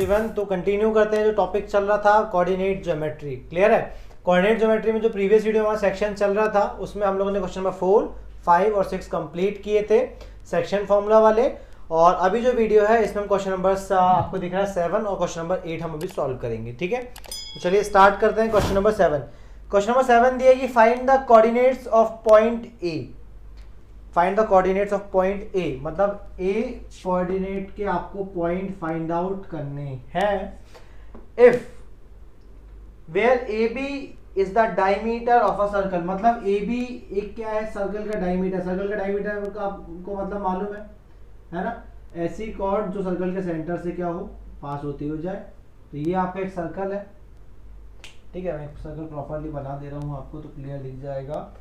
Everyone. तो continue करते हैं जो टॉपिक चल रहा था कोऑर्डिनेट ज्योमेट्री। क्लियर है? कोऑर्डिनेट ज्योमेट्री में जो प्रीवियस वीडियो हमारा सेक्शन चल रहा था उसमें हम लोगों ने क्वेश्चन नंबर 4, 5 और 6 कंप्लीट किए थे सेक्शन फॉर्मूला वाले। और अभी जो वीडियो है इसमें हम क्वेश्चन नंबर आपको दिख रहा है 7 और क्वेश्चन नंबर 8 हम अभी सॉल्व करेंगे। ठीक है, तो चलिए स्टार्ट करते हैं। Question number 7। क्वेश्चन नंबर 7 दिया कि find the coordinates of point A. Find the coordinates of point A, मतलब ए कोऑर्डिनेट के आपको पॉइंट फाइंड आउट करने हैं। If where A B is the diameter of a circle, मतलब ए बी एक क्या है, सर्कल का डायमीटर। सर्कल का डायमीटर का आपको मतलब मालूम है ना, ऐसी कॉर्ड जो सर्कल के सेंटर से क्या हो, पास होती हो जाए। तो ये आपका एक सर्कल है। ठीक है, मैं सर्कल प्रॉपरली बना दे रहा हूँ आपको तो क्लियर दिख जाएगा।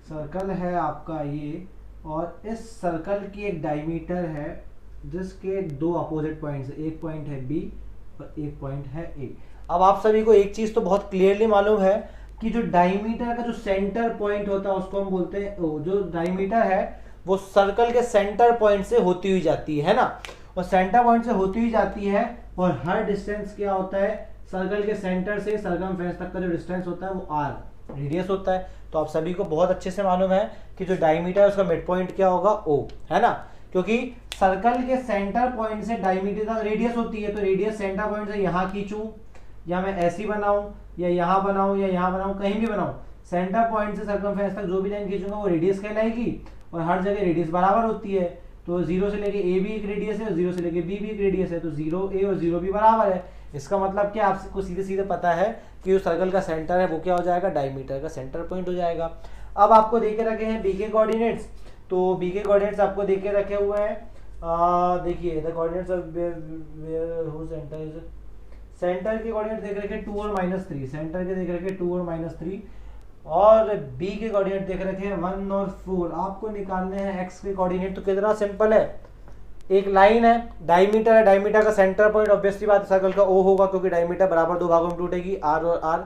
सर्कल है आपका ये, और इस सर्कल की एक डायमीटर है जिसके दो अपोजिट पॉइंट्स, एक पॉइंट है बी और एक पॉइंट है ए। अब आप सभी को एक चीज तो बहुत क्लियरली मालूम है कि जो डायमीटर का जो सेंटर पॉइंट होता है उसको हम बोलते हैं ओ। जो डायमीटर है वो सर्कल के सेंटर पॉइंट से होती हुई जाती है ना, और सेंटर पॉइंट से होती हुई जाती है। और हर डिस्टेंस क्या होता है, सर्कल के सेंटर से सर्कमफ्रेंस तक का जो डिस्टेंस होता है वो आर रेडियस होता है। तो आप सभी को बहुत अच्छे से मालूम है कि जो डायमीटर है उसका मिड पॉइंट क्या होगा, ओ, है ना। क्योंकि सर्कल के सेंटर पॉइंट से डायमीटर तक रेडियस होती है, तो रेडियस सेंटर पॉइंट से यहाँ खींचूं या मैं ऐसी बनाऊं या यहाँ बनाऊं या यहाँ बनाऊं, कहीं भी बनाऊं, सेंटर पॉइंट से सर्कमफ्रेंस तक जो भी लाइन खींचूंगा वो रेडियस कहलाएगी। और हर जगह रेडियस बराबर होती है। तो 0 से लेके ए भी एक रेडियस है और 0 से लेके बी भी एक रेडियस है। तो 0 ए और 0 बी बराबर है। इसका मतलब क्या, आपको सीधे सीधे पता है कि जो सर्कल का सेंटर है वो क्या हो जाएगा, डायमीटर का सेंटर पॉइंट हो जाएगा। अब आपको देके रखे हैं बी के कोऑर्डिनेट्स। तो बी के कोऑर्डिनेट्स आपको देके रखे हुए हैं। देखिए the coordinates of where who centre is, centre के कोऑर्डिनेट देख रखे 2 और -3, सेंटर के देख रखे 2 और -3, और बी के कोऑर्डिनेट देख रखे हैं 1 और 4। आपको निकालने हैं एक्स के कोऑर्डिनेट। तो कितना सिंपल है, एक लाइन है, डायमीटर है, डायमीटर का सेंटर पॉइंट ऑब्वियसली बात सर्कल का ओ होगा, क्योंकि डायमीटर बराबर दो भागों में टूटेगी, आर और R.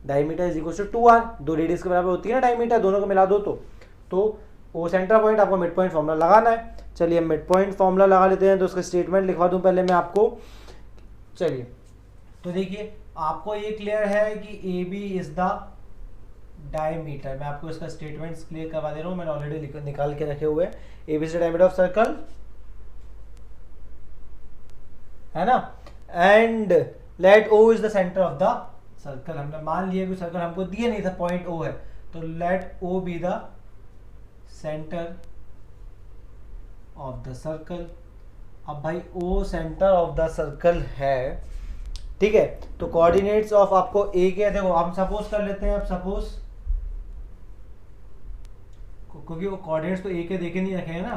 Diameter is equal to 2r, दो रेडियस के बराबर होती है ना डायमीटर, दोनों को मिला दो तो ओ सेंटर पॉइंट आपको मिड पॉइंट फॉर्मूला लगाना है। चलिए मिड पॉइंट फॉर्मूला लगा लेते हैं। तो उसका स्टेटमेंट लिखवा दूं पहले मैं आपको। चलिए तो देखिए आपको ये क्लियर है कि A B is the diameter. मैं आपको इसका स्टेटमेंट क्लियर करवा दे रहा हूं, मैंने ऑलरेडी निकाल के रखे हुए। A B is the diameter of circle, है ना, and let O is the centre of the circle. हमने मान लिया कि सर्कल हमको दिया नहीं था, पॉइंट ओ है, तो let O be the centre of the circle. अब भाई O centre of the circle है, ठीक है। तो कोऑर्डिनेट्स ऑफ आपको ए के, देखो हम सपोज कर लेते हैं, अब सपोज, क्योंकि वो कोऑर्डिनेट्स तो ए के देखे नहीं रखे हैं ना,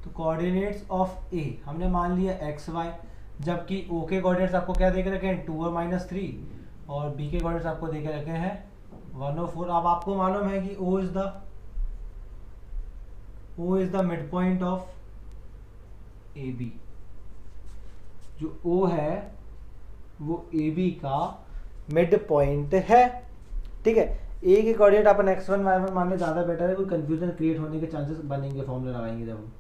तो कोऑर्डिनेट्स ऑफ ए हमने मान लिया एक्स वाई, जबकि ओ के कोऑर्डिनेट्स आपको क्या देके रखे हैं 2 और -3, और बी के कोऑर्डिनेट्स आपको देके रखे हैं 1 और 4। अब आपको मालूम है कि O is the mid point of A B. जो ओ है वो ए बी का मिड पॉइंट है, ठीक है। ए के कोऑर्डिनेट अपन x1 y1 मान ले, ज़्यादा बेटर है, कोई कंफ्यूजन क्रिएट होने के चांसेस बनेंगे फॉर्मूला लगाएंगे जब हम।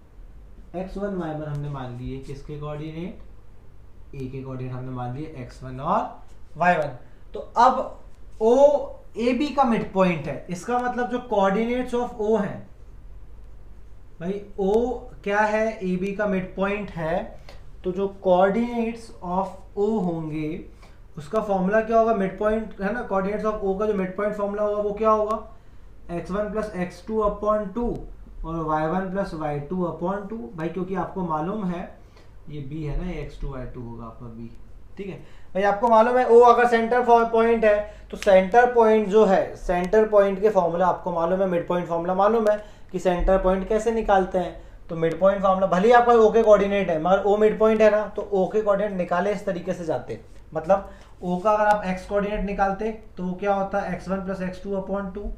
x1 y1 हमने मान लिए किसके कोऑर्डिनेट, ए के कोऑर्डिनेट हमने मान लिए x1 और y1। तो अब o ए बी का मिड पॉइंट है, इसका मतलब जो कोऑर्डिनेट्स ऑफ o हैं भाई, o क्या है, ए बी का मिड पॉइंट है। तो जो कोऑर्डिनेट्स ऑफ o होंगे उसका फॉर्मूला क्या होगा, मिड पॉइंट है ना। कोऑर्डिनेट्स ऑफ o का जो मिड पॉइंट फॉर्मूला होगा वो क्या होगा, x1 + x2 अपॉन 2 और y1 + y2 अपॉन 2। भाई क्योंकि आपको मालूम है ये b है ना, ये x2 y2 होगा आपका b, ठीक है भाई। आपको मालूम है o अगर सेंटर पॉइंट है तो सेंटर पॉइंट जो है, सेंटर पॉइंट के फॉर्मूला आपको मालूम है, मिड पॉइंट फॉर्मूला मालूम है कि सेंटर पॉइंट कैसे निकालते हैं। तो मिड पॉइंट फॉर्मूला भले ही आपका ओ के कोऑर्डिनेट है, मगर ओ मिड पॉइंट है ना, तो ओ के कोऑर्डिनेट निकाले इस तरीके से जाते। मतलब ओ का अगर आप एक्स कोऑर्डिनेट निकालते तो वो क्या होता है x1 + x2 अपॉन 2,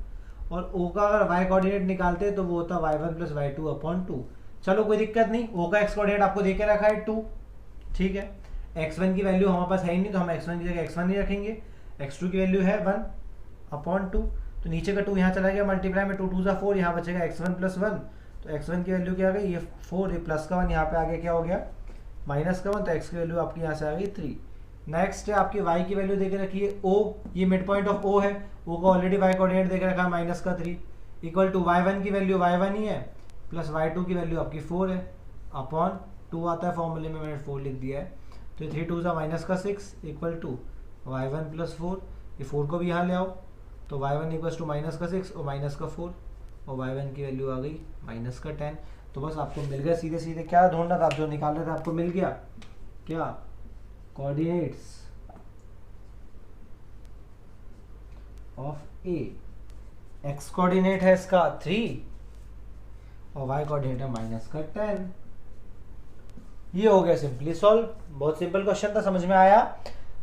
और ओ का अगर वाई कोऑर्डिनेट निकालते तो वो होता y1 + y2 अपॉन 2। चलो कोई दिक्कत नहीं, ओ का एक्स कोऑर्डिनेट आपको देके रखा है 2, ठीक है। x1 की वैल्यू हमारे पास है ही नहीं, तो हम x1 की जगह x1 ही रखेंगे। x2 की वैल्यू है 1 अपॉन 2, तो नीचे का 2 यहाँ चला गया, मल्टीप्लाई में 2 2 = 4, यहाँ बचेगा x1 + 1। तो x1 की वैल्यू क्या आ गई, ये 4, ये प्लस का 1 यहाँ पे आगे क्या हो गया, -1, तो x की वैल्यू आपकी यहाँ से आ गई 3। नेक्स्ट है आपकी y की वैल्यू देके रखी है o, ये मिड पॉइंट ऑफ o है, o का ऑलरेडी y कोऑर्डिनेट देके रखा है -3 इक्वल टू y1 की वैल्यू y1 ही है प्लस y2 की वैल्यू आपकी 4 है अपॉन 2 आता है फॉर्मूले में, मैंने 4 लिख दिया है, तो 3 2 -6 इक्वल टू y1 प्लस 4, ये 4 को भी यहाँ ले आओ तो y1 इक्वल टू -6 और -4 और y1 की वैल्यू आ गई -10। तो बस आपको मिल गया, सीधे सीधे क्या ढूंढना था, आप जो निकाल रहे थे आपको मिल गया, क्या coordinates of A, x coordinate है इसका 3 और वाई कोऑर्डिनेट है -10। ये हो गया सिंपली सॉल्व, बहुत सिंपल क्वेश्चन था, समझ में आया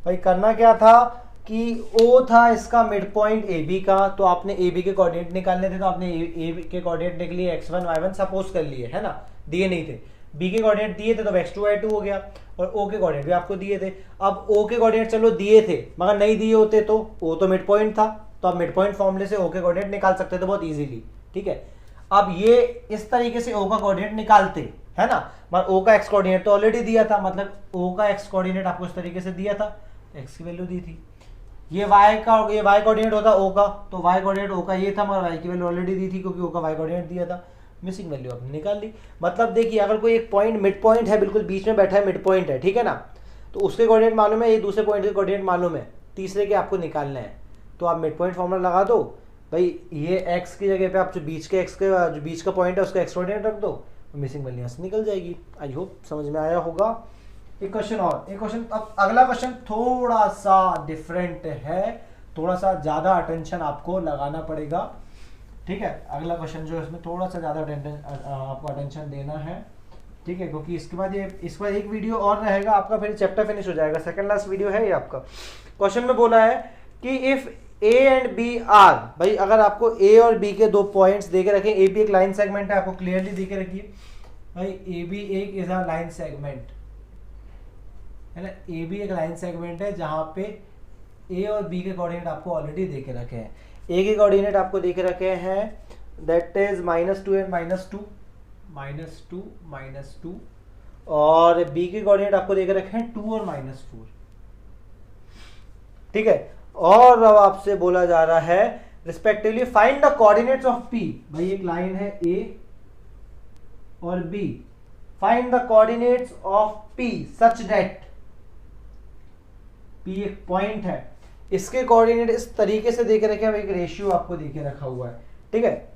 भाई। करना क्या था कि O था इसका मिड पॉइंट AB का, तो आपने AB के कोऑर्डिनेट निकालने थे, तो आपने AB के कोऑर्डिनेट निकल लिए x1 y1 सपोज कर लिए, है ना, दिए नहीं थे। B के कोऑर्डिनेट दिए थे तो x2 y2 हो गया, और O के कोऑर्डिनेट भी आपको दिए थे। अब O के कोऑर्डिनेट चलो दिए थे, मगर नहीं दिए होते तो O तो मिड पॉइंट था, तो आप मिड पॉइंट फॉर्मूले से O के कोऑर्डिनेट निकाल सकते थे बहुत इजीली, ठीक है। अब ये इस तरीके से O का कोऑर्डिनेट निकालते, है ना, मगर O का x कोऑर्डिनेट तो ऑलरेडी दिया था, मतलब O का x कोऑर्डिनेट आपको इस तरीके से दिया था, x की वैल्यू दी थी। ये y कोऑर्डिनेट होता O का, तो y कोऑर्डिनेट O का ये था, मगर y की वैल्यू ऑलरेडी दी थी क्योंकि O का y कोऑर्डिनेट दिया था, मिसिंग वैल्यू आपने निकाल ली। मतलब देखिए, अगर कोई एक पॉइंट मिड पॉइंट है, बिल्कुल बीच में बैठा है, मिड पॉइंट है, ठीक है ना, तो उसके कोऑर्डिनेट मालूम है, ये दूसरे पॉइंट के कोऑर्डिनेट मालूम है, तीसरे के आपको निकालना है, तो आप मिड पॉइंट फॉर्मूला लगा दो भाई, ये x की जगह पे आप जो बीच का पॉइंट है उसका x कोऑर्डिनेट रख दो, मिसिंग वैल्यू यहाँ से निकल जाएगी। आई होप समझ में आया होगा। एक क्वेश्चन और, एक क्वेश्चन, अब अगला क्वेश्चन थोड़ा सा डिफरेंट है, थोड़ा सा ज्यादा अटेंशन आपको लगाना पड़ेगा, ठीक है। अगला क्वेश्चन जो है इसमें थोड़ा सा ज्यादा आपको अटेंशन देना है, ठीक है, क्योंकि इसके बाद एक वीडियो और रहेगा आपका, फिर चैप्टर फिनिश हो जाएगा, सेकंड लास्ट वीडियो है ये आपका। क्वेश्चन में बोला है कि if A and B are, भाई अगर आपको ए और बी के दो पॉइंट्स देके रखें, ए बी एक लाइन सेगमेंट है, आपको क्लियरली देके रखिए भाई, ए बी एक इज अ लाइन सेगमेंट, है ना, ए बी एक लाइन सेगमेंट है जहां पे ए और बी के कोऑर्डिनेट आपको ऑलरेडी देके रखे हैं। ए के कोऑर्डिनेट आपको देके रखे हैं दैट इज -2 एंड -2, और बी के कोऑर्डिनेट आपको देके रखे हैं 2 और -4, ठीक है। और अब आपसे बोला जा रहा है respectively find the coordinates of P, भाई एक लाइन है ए और B, find the coordinates of P such that, P एक पॉइंट है, इसके कोऑर्डिनेट इस तरीके से देके रखे हैं, एक रेशियो आपको देके रखा हुआ है, ठीक है।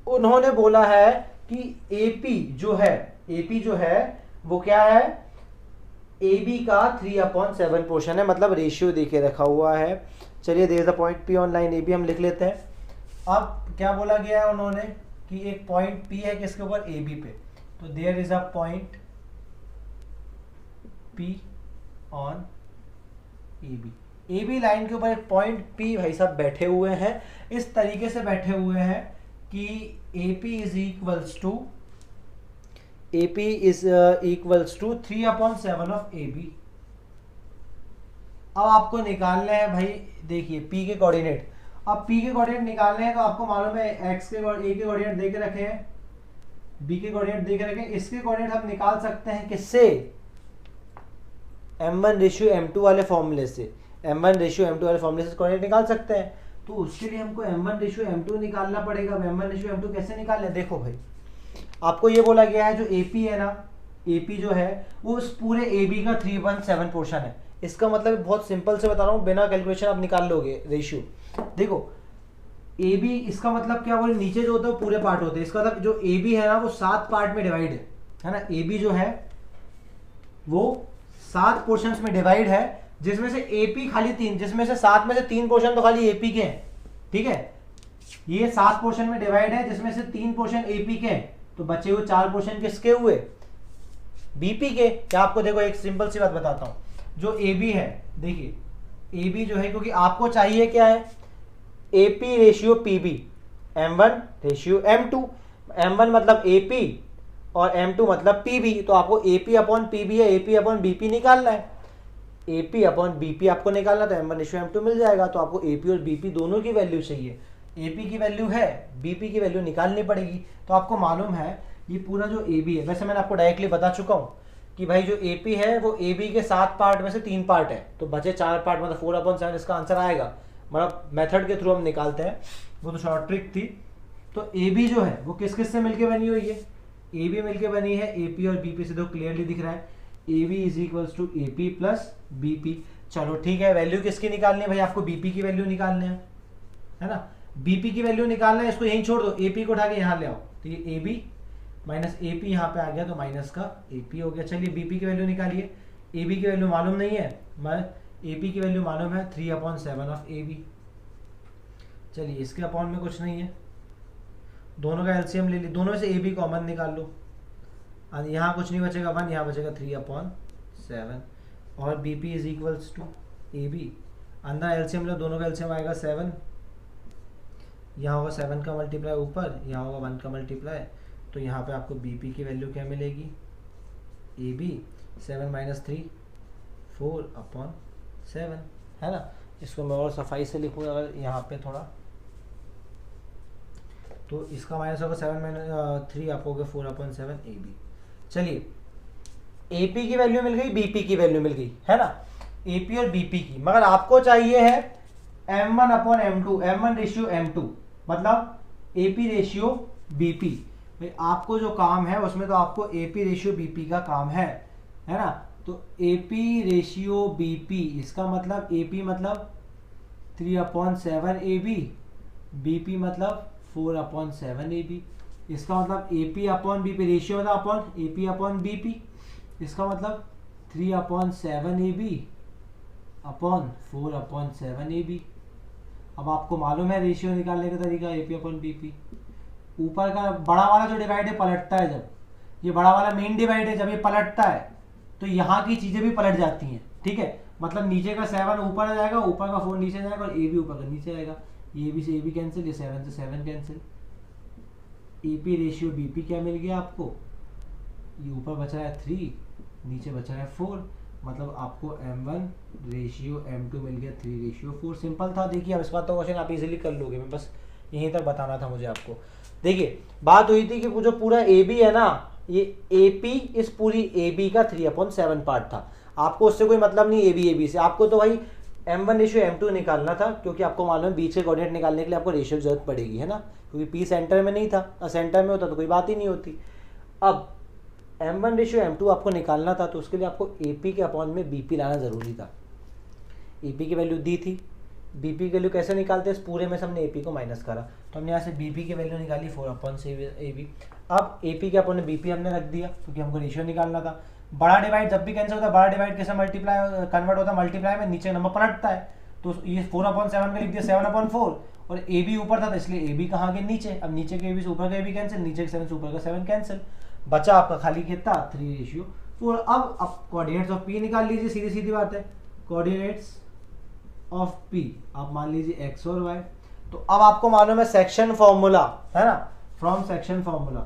उन्होंने बोला है कि एपी जो है वो क्या है, ए बी का 3/7 पोर्शन है, मतलब रेशियो देके रखा हुआ है। चलिए there is the point P on line A B हम लिख लेते हैं। अब क्या बोला गया है उन्होंने कि एक पॉइंट पी है किसके ऊपर, ए बी पे, तो there is a point P on A B line के ऊपर एक पॉइंट पी भाई साहब बैठे हुए हैं, इस तरीके से बैठे हुए हैं कि AP is equals to 3/7 of AB। अब आपको निकालना है भाई, देखिए P के कोऑर्डिनेट, अब P के कोऑर्डिनेट निकालने हैं तो आपको मालूम है A के कोऑर्डिनेट देके रखे हैं, B के कोऑर्डिनेट देके रखे हैं, इसके कोऑर्डिनेट हम निकाल सकते हैं किससे, M1:M2 वाले फॉर्मूले से, M1:M2 वाले फॉर्मूले से कोऑर्डिनेट निकाल सकते हैं। तो उसके लिए हमको M1:M2 निकालना पड़ेगा। M1:M2 कैसे निकालें, देखो भाई आपको ये बोला गया है जो AP है ना, AP जो है वो उस पूरे AB का 3/7 पोर्शन है। इसका मतलब बहुत सिंपल से बता रहा हूँ, बिना कैलकुलेशन आप निकाल लोगे रेशियो। देखो AB इसका मतलब क्या, बोले नीचे जो होता है पूरे पार्ट होते हैं, इसका मतलब जो AB है ना वो 7 पार्ट में डिवाइड है ना, AB जो है वो 7 पोर्शंस में डिवाइड है, जिसमें से AP खाली 3, जिसमें से 7 में से 3 पोर्शन तो खाली AP के हैं, ठीक है। ये 7 पोर्शन में डिवाइड है जिसमें से 3 पोर्शन AP के हैं, तो बचे हुए 4 पोर्शन किसके हुए, BP के। क्या आपको देखो एक सिंपल सी बात बताता हूं, जो AB है, देखिए AB जो है, क्योंकि आपको चाहिए क्या है, AP ratio PB, M1 ratio M2, M1 मतलब AP और M2 मतलब PB, तो आपको AP/PB या AP/BP निकालना है, AP/BP आपको निकालना, तो M1:M2 मिल जाएगा। तो आपको AP और BP दोनों की वैल्यू चाहिए, AP की वैल्यू है, BP की वैल्यू निकालनी पड़ेगी। तो आपको मालूम है ये पूरा जो AB है, वैसे मैंने आपको डायरेक्टली बता चुका हूँ कि भाई जो ए पी है वो ए बी के 7 पार्ट में से 3 पार्ट है, तो बचे 4 पार्ट, मतलब 4/7 इसका आंसर आएगा। मतलब मेथड के थ्रू हम निकालते हैं, वो तो शॉर्ट ट्रिक थी। तो ए बी जो है वो किस किस से मिलके बनी हुई है, ए बी मिलके बनी है ए पी और बी पी से, तो क्लियरली दिख रहा है A B is equals to A P plus B P. चलो ठीक है, वैल्यू किसकी निकालनी है भाई, आपको बीपी की वैल्यू निकालनी है ना, बीपी की वैल्यू निकालना है, इसको यहीं छोड़ दो, एपी को उठा के यहाँ ले आओ, तो ये A B minus A P यहाँ पे आ गया, तो माइनस का ए पी हो गया। चलिए बीपी की वैल्यू निकालिए, ए बी की वैल्यू मालूम नहीं है, मैं ए पी की वैल्यू मालूम है 3/7 ऑफ ए बी। चलिए इसके अपॉन में कुछ नहीं है, दोनों का एलसीएम ले ली, दोनों में से ए बी कॉमन निकाल लो, यहाँ कुछ नहीं बचेगा 1, यहाँ बचेगा 3/7 और B P is equals to A B, अंदर एलसीएम लो, दोनों का एलसीएम आएगा 7, यहाँ होगा 7 का मल्टीप्लाई ऊपर, यहाँ होगा 1 का मल्टीप्लाई, तो यहाँ पे आपको बी पी की वैल्यू क्या मिलेगी, ए बी 7 - 3 4/7, है ना। इसको मैं और सफाई से लिखूँ अगर यहाँ पे थोड़ा, तो इसका माइनस होगा 7 - 3 आपको होगा 4/7 ए बी। चलिए ए पी की वैल्यू मिल गई, बी पी की वैल्यू मिल गई, है ना, ए पी और बी पी की, मगर आपको चाहिए है M1/M2, M1 रेशियो M2, मतलब A P ratio B P. भाई आपको जो काम है उसमें तो आपको A P ratio B P का काम है ना, तो A P ratio B P, इसका मतलब ए पी मतलब 3/7 ए बी, बी पी मतलब 4/7 ए बी, इसका मतलब A P upon B P, ratio मतलब upon A P upon B P, इसका मतलब 3/7 A B upon 4/7 A B. अब आपको मालूम है रेशियो निकालने का तरीका, A P upon B P, ऊपर का बड़ा वाला जो डिवाइड है पलटता है, जब ये बड़ा वाला मेन डिवाइड है जब ये पलटता है तो यहाँ की चीजें भी पलट जाती हैं, ठीक है, मतलब नीचे का 7 ऊपर आ जाएगा, ऊपर का 4 नीचे जाएगा और ए भी ऊपर का नीचे आएगा, ये भी से ए भी कैंसिल, ये 7 से 7 cancel, A P ratio B P क्या मिल गया आपको, ये ऊपर बच रहा है 3, नीचे बच रहा है 4, मतलब आपको M1 रेशियो M2 मिल गया 3/4। सिंपल था, देखिए अब इस बात तो क्वेश्चन आप इजीली कर लोगे, मैं बस यहीं तक बताना था मुझे आपको। देखिए बात हुई थी कि वो जो पूरा ए बी है ना, ये ए पी इस पूरी ए बी का 3/7 पार्ट था, आपको उससे कोई मतलब नहीं ए बी से, आपको तो भाई M1 रेशियो M2 निकालना था, क्योंकि आपको मालूम है बीच के कोऑर्डिनेट निकालने के लिए आपको रेशियो की जरूरत पड़ेगी, है ना, क्योंकि पी सेंटर में नहीं था, सेंटर में होता तो कोई बात ही नहीं होती। अब M1 रेशियो M2 आपको निकालना था, तो उसके लिए आपको AP के अपॉन में BP लाना ज़रूरी था। AP की वैल्यू दी थी, BP की वैल्यू कैसे निकालते हैं, इस पूरे में से हमने AP को माइनस करा, तो हमने यहाँ से BP की वैल्यू निकाली 4/AB। अब AP के अपॉन में BP हमने रख दिया, क्योंकि हमको रेशियो निकालना था। बड़ा डिवाइड जब भी कैंसिल होता है, बड़ा डिवाइड कैसे मल्टीप्लाई कन्वर्ट होता है, मल्टीप्लाई में नीचे नंबर पलटता है, तो ये 4/7 का लिख दिया 7/4, और AB ऊपर था तो इसलिए AB कहाँ गया नीचे, अब नीचे के AB से ऊपर का AB कैंसिल, नीचे के 7 से ऊपर का 7 कैंसिल, बचा आपका खाली कितना 3/4। अब कोऑर्डिनेट्स ऑफ P निकाल लीजिए, सीधी सीधी बात है, कोऑर्डिनेट्स ऑफ P आप मान लीजिए x और y। तो अब आपको मालूम है सेक्शन फॉर्मूला, है ना, फ्रॉम सेक्शन फॉर्मूला।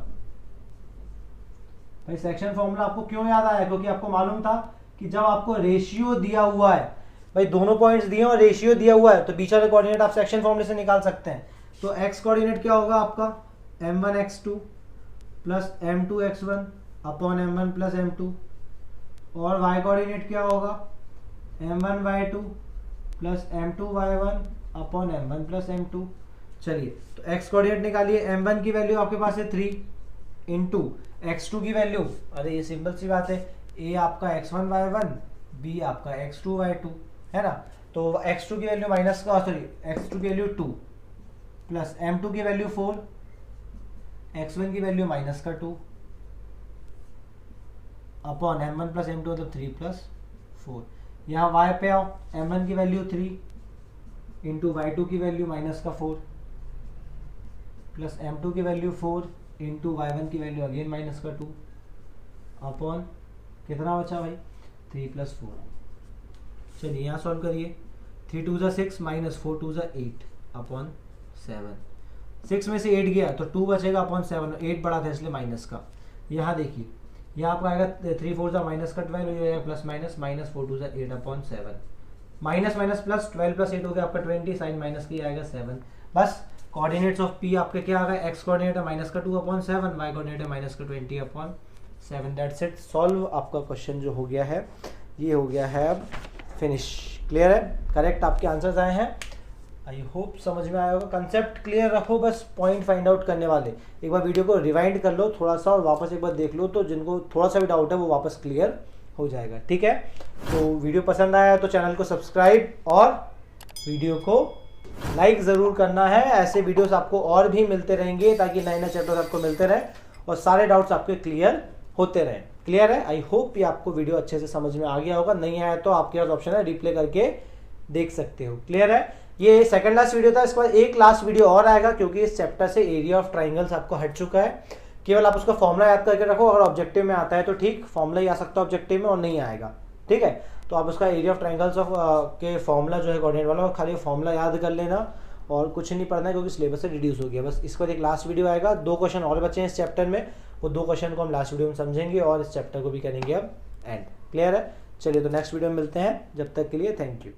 भाई सेक्शन फॉर्मूला आपको क्यों याद आया, क्योंकि आपको मालूम था कि जब आपको रेशियो दिया हुआ है, भाई दोनों पॉइंट्स दिए और रेशियो दिया हुआ है, तो बीच वाले कोऑर्डिनेट आप सेक्शन फॉर्मूले से निकाल सकते हैं। तो x कोऑर्डिनेट क्या होगा आपका M1x2 plus M2x1 upon M1 plus M2, और y कोऑर्डिनेट क्या होगा M1y2 plus M2y1 upon M1 plus M2। चलिए तो x कोऑर्डिनेट निकालिए, M1 की वैल्यू आपके पास है 3 इंटू x2 की वैल्यू, अरे ये सिंपल सी बात है, a आपका x1y1 b आपका x2y2, है ना, तो x2 की वैल्यू माइनस का x2 की वैल्यू 2 प्लस M2 की वैल्यू 4, x1 की वैल्यू माइनस का 2 अपॉन M1 प्लस M2 मतलब 3 प्लस 4। यहाँ y पे आओ, M1 की वैल्यू 3 इंटू y2 की वैल्यू माइनस का 4 प्लस M2 की वैल्यू 4 इंटू y1 की वैल्यू अगेन माइनस का 2 अपॉन कितना बचा भाई 3 प्लस 4। चलिए यहाँ सॉल्व करिए, 3 2 ज़ा 6 माइनस 4 2 ज़ा 8 अपॉन 7, 6 में से 8 गया तो 2 बचेगा अपॉन 7, 8 बड़ा था इसलिए माइनस का। यहाँ देखिए यहाँ आपका आएगा 3 4 ज़ा माइनस का 12 हो जाएगा प्लस माइनस, माइनस 4 2 ज़ा 8 upon 7, minus minus plus 12 plus 8 हो गया आपका 20, साइन माइनस की आएगा 7। बस कोऑर्डिनेट्स ऑफ P आपके क्या आ गया, x कोऑर्डिनेट है माइनस का 2 अपॉन 7, y कोऑर्डिनेट है माइनस का 20 अपॉन 7 दैट्स इट, सॉल्व। आपका क्वेश्चन जो हो गया है ये हो गया है अब फिनिश। क्लियर है, करेक्ट आपके आंसर्स आए हैं। आई होप समझ में आया होगा। कंसेप्ट क्लियर रखो, बस पॉइंट फाइंड आउट करने वाले। एक बार वीडियो को रिवाइंड कर लो थोड़ा सा और वापस एक बार देख लो, तो जिनको थोड़ा सा भी डाउट है वो वापस क्लियर हो जाएगा। ठीक है, तो वीडियो पसंद आया तो चैनल को सब्सक्राइब और वीडियो को लाइक ज़रूर करना है। ऐसे वीडियोस आपको और भी मिलते रहेंगे ताकि नए नए चैप्टर्स आपको मिलते रहें और सारे डाउट्स आपके क्लियर होते रहें। क्लियर है, आई होप ये आपको वीडियो अच्छे से समझ में आ गया होगा। नहीं आया तो आपके पास ऑप्शन है, रिप्ले करके देख सकते हो। क्लियर है, ये सेकंड लास्ट वीडियो था। इसके बाद एक लास्ट वीडियो और आएगा क्योंकि इस चैप्टर से एरिया ऑफ ट्राइंगल्स आपको हट चुका है। केवल आप उसका फॉर्मूला याद करके रखो, अगर ऑब्जेक्टिव में आता है तो ठीक, फॉर्मूला ही आ सकता है ऑब्जेक्टिव में और नहीं आएगा। ठीक है, तो आप उसका एरिया ऑफ ट्राइंगल्स ऑफ के फॉर्मूला जो है कोऑर्डिनेट वाला, खाली फॉर्मूला याद कर लेना और कुछ नहीं पढ़ना है क्योंकि सिलेबस से रिड्यूस हो गया। बस इसके बाद एक लास्ट वीडियो आएगा, 2 क्वेश्चन और बचे हैं इस चैप्टर में, वो 2 क्वेश्चन को हम लास्ट वीडियो में समझेंगे और इस चैप्टर को भी करेंगे अब एंड। क्लियर है, चलिए तो नेक्स्ट वीडियो में मिलते हैं, जब तक के लिए थैंक यू।